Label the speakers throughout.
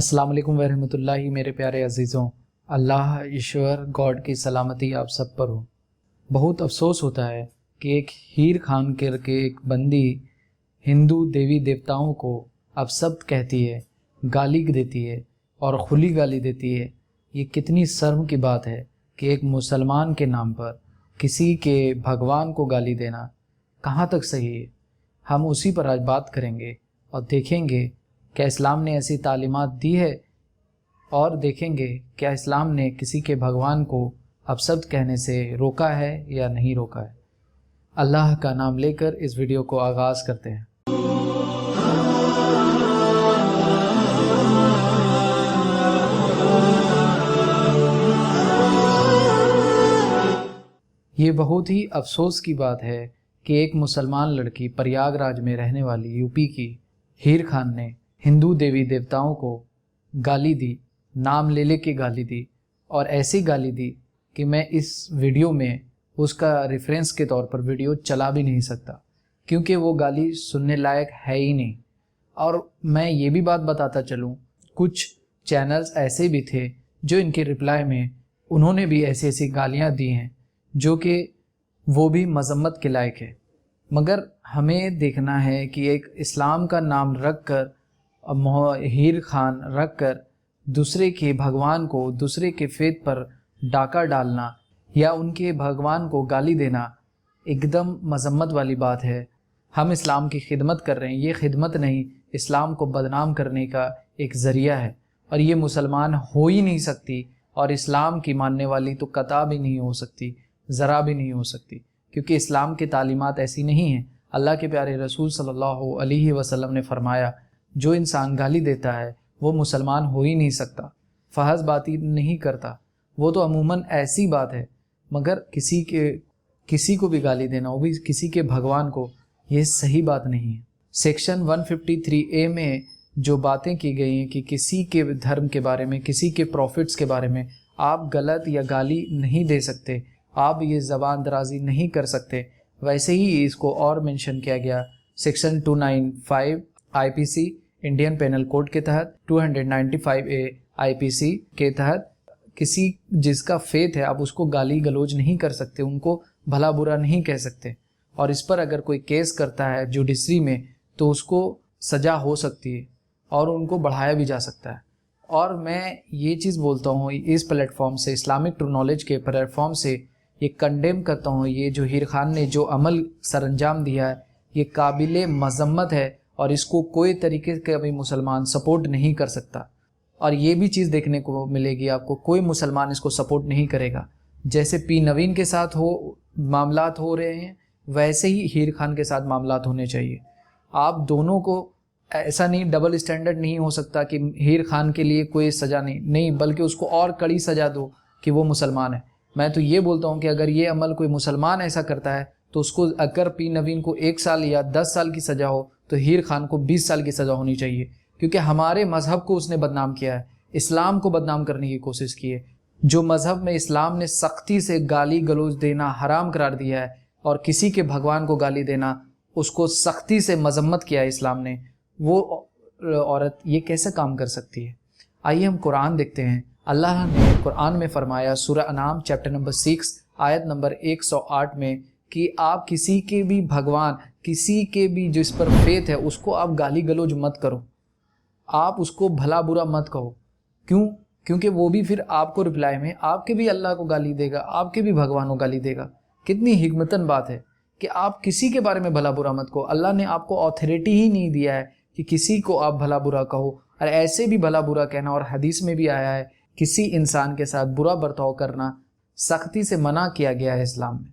Speaker 1: अस्सलाम वालेकुम वरहमतुल्लाहि मेरे प्यारे अजीज़ों, अल्लाह ईश्वर गॉड की सलामती आप सब पर हो। बहुत अफसोस होता है कि एक हीर खान करके एक बंदी हिंदू देवी देवताओं को अपशब्द कहती है, गाली देती है और खुली गाली देती है। ये कितनी शर्म की बात है कि एक मुसलमान के नाम पर किसी के भगवान को गाली देना कहाँ तक सही है। हम उसी पर आज बात करेंगे और देखेंगे क्या इस्लाम ने ऐसी तालीमात दी है, और देखेंगे क्या इस्लाम ने किसी के भगवान को अपशब्द कहने से रोका है या नहीं रोका है। अल्लाह का नाम लेकर इस वीडियो को आगाज़ करते हैं। ये बहुत ही अफसोस की बात है कि एक मुसलमान लड़की प्रयागराज में रहने वाली यूपी की हीर खान ने हिंदू देवी देवताओं को गाली दी, नाम ले लेके गाली दी, और ऐसी गाली दी कि मैं इस वीडियो में उसका रेफरेंस के तौर पर वीडियो चला भी नहीं सकता, क्योंकि वो गाली सुनने लायक है ही नहीं। और मैं ये भी बात बताता चलूँ, कुछ चैनल्स ऐसे भी थे जो इनके रिप्लाई में उन्होंने भी ऐसी ऐसी गालियाँ दी हैं जो कि वो भी मजम्मत के लायक है। मगर हमें देखना है कि एक इस्लाम का नाम रख कर, हीर खान रख कर दूसरे के भगवान को, दूसरे के फेत पर डाका डालना या उनके भगवान को गाली देना एकदम मजम्मत वाली बात है। हम इस्लाम की खिदमत कर रहे हैं, ये खिदमत नहीं, इस्लाम को बदनाम करने का एक ज़रिया है, और ये मुसलमान हो ही नहीं सकती, और इस्लाम की मानने वाली तो कतई भी नहीं हो सकती, ज़रा भी नहीं हो सकती, क्योंकि इस्लाम की तालीमात ऐसी नहीं हैं। अल्लाह के प्यारे रसूल सल्लल्लाहु अलैहि वसल्लम ने फरमाया, जो इंसान गाली देता है वो मुसलमान हो ही नहीं सकता, फहज बाती नहीं करता, वो तो अमूमन ऐसी बात है। मगर किसी को भी गाली देना, वो भी किसी के भगवान को, ये सही बात नहीं है। सेक्शन 153A में जो बातें की गई हैं कि किसी के धर्म के बारे में, किसी के प्रॉफिट्स के बारे में आप गलत या गाली नहीं दे सकते, आप ये ज़बान दराजी नहीं कर सकते, वैसे ही इसको और मेंशन किया गया section 295 IPC Indian penal code के तहत, 295A IPC के तहत किसी जिसका फेथ है आप उसको गाली गलौज नहीं कर सकते, उनको भला बुरा नहीं कह सकते, और इस पर अगर कोई केस करता है जुडिशरी में तो उसको सज़ा हो सकती है और उनको बढ़ाया भी जा सकता है। और मैं ये चीज़ बोलता हूँ इस प्लेटफॉर्म से, इस्लामिक ट्रू नॉलेज के प्लेटफॉर्म से ये कंडेम करता हूँ, ये जो हीर खान ने जो अमल सरअंजाम दिया है ये काबिल मजम्मत है, और इसको कोई तरीके का भी मुसलमान सपोर्ट नहीं कर सकता। और ये भी चीज़ देखने को मिलेगी आपको, कोई मुसलमान इसको सपोर्ट नहीं करेगा। जैसे पी नवीन के साथ मामलात हो रहे हैं, वैसे ही हीर खान के साथ मामलात होने चाहिए। आप दोनों को ऐसा नहीं, डबल स्टैंडर्ड नहीं हो सकता कि हीर खान के लिए कोई सज़ा नहीं, बल्कि उसको और कड़ी सज़ा दो कि वो मुसलमान है। मैं तो ये बोलता हूँ कि अगर ये अमल कोई मुसलमान ऐसा करता है तो उसको, अगर पी नवीन को 1 साल या 10 साल की सज़ा हो तो हीर खान को 20 साल की सज़ा होनी चाहिए, क्योंकि हमारे मज़हब को उसने बदनाम किया है, इस्लाम को बदनाम करने की कोशिश की है। जो मज़हब में इस्लाम ने सख्ती से गाली गलौज देना हराम करार दिया है, और किसी के भगवान को गाली देना उसको सख्ती से मजम्मत किया है इस्लाम ने, वो औरत ये कैसे काम कर सकती है। आइए हम कुरान देखते हैं। अल्लाह ने कुरान में फरमाया, सूरह अनाम चैप्टर नंबर 6 आयत नंबर 108 में, कि आप किसी के भी भगवान, किसी के भी जिस पर फेथ है उसको आप गाली गलौज मत करो, आप उसको भला बुरा मत कहो। क्यों? क्योंकि वो भी फिर आपको रिप्लाई में आपके भी अल्लाह को गाली देगा, आपके भी भगवान को गाली देगा। कितनी हिकमतन बात है कि आप किसी के बारे में भला बुरा मत कहो। अल्लाह ने आपको ऑथोरिटी ही नहीं दिया है कि किसी को आप भला बुरा कहो, और ऐसे भी भला बुरा कहना, और हदीस में भी आया है किसी इंसान के साथ बुरा बर्ताव करना सख्ती से मना किया गया है इस्लाम में।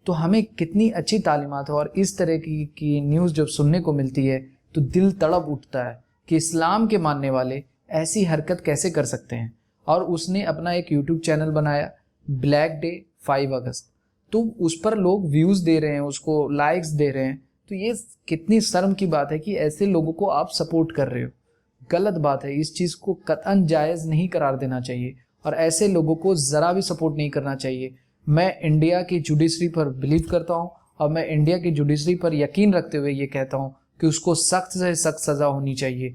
Speaker 1: तो हमें कितनी अच्छी तालीमात है, और इस तरह की न्यूज़ जब सुनने को मिलती है तो दिल तड़प उठता है कि इस्लाम के मानने वाले ऐसी हरकत कैसे कर सकते हैं। और उसने अपना एक यूट्यूब चैनल बनाया, ब्लैक डे 5 अगस्त, तो उस पर लोग व्यूज़ दे रहे हैं, उसको लाइक्स दे रहे हैं। तो ये कितनी शर्म की बात है कि ऐसे लोगों को आप सपोर्ट कर रहे हो, गलत बात है। इस चीज़ को कतई जायज़ नहीं करार देना चाहिए, और ऐसे लोगों को ज़रा भी सपोर्ट नहीं करना चाहिए। मैं इंडिया की जुडिशरी पर बिलीव करता हूँ, और मैं इंडिया की जुडिशरी पर यकीन रखते हुए ये कहता हूँ कि उसको सख्त से सख्त सज़ा होनी चाहिए,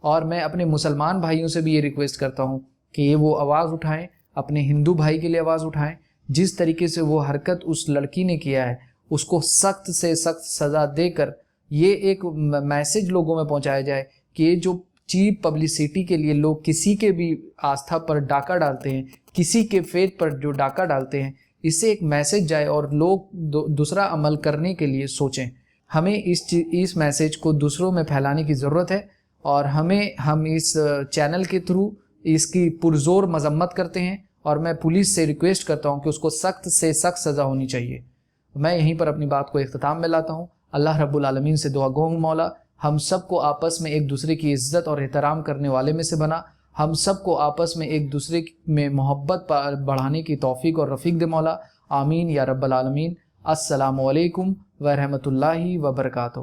Speaker 1: اور میں اپنے مسلمان بھائیوں سے بھی یہ ریکویسٹ کرتا ہوں کہ یہ وہ آواز اٹھائیں، اپنے ہندو بھائی کے لیے آواز اٹھائیں. جس طریقے سے وہ حرکت اس لڑکی نے کیا ہے اس کو سخت سے سخت سزا دے کر یہ ایک میسج لوگوں میں پہنچایا جائے کہ یہ جو چیپ پبلسٹی کے لیے لوگ کسی کے بھی آستھا پر ڈاکہ ڈالتے ہیں، کسی کے فیتھ پر جو ڈاکہ ڈالتے ہیں، اس سے ایک میسج جائے اور لوگ دوسرا عمل کرنے کے لیے سوچیں. ہمیں اس میسج کو دوسروں میں پھیلانے کی ضرورت ہے، اور ہم اس چینل کے تھرو اس کی پرزور مذمت کرتے ہیں، اور میں پولیس سے ریکویسٹ کرتا ہوں کہ اس کو سخت سے سخت سزا ہونی چاہیے. میں یہیں پر اپنی بات کو اختتام میں لاتا ہوں. اللہ رب العالمین سے دعا گو ہوں مولا ہم سب کو آپس میں ایک دوسرے کی عزت اور احترام کرنے والے میں سے بنا. ہم سب کو آپس میں ایک دوسرے میں محبت بڑھانے کی توفیق اور رفیق دے مولا. آمین یا رب العالمین. السلام علیکم ورحمۃ اللہ وبرکاتہ.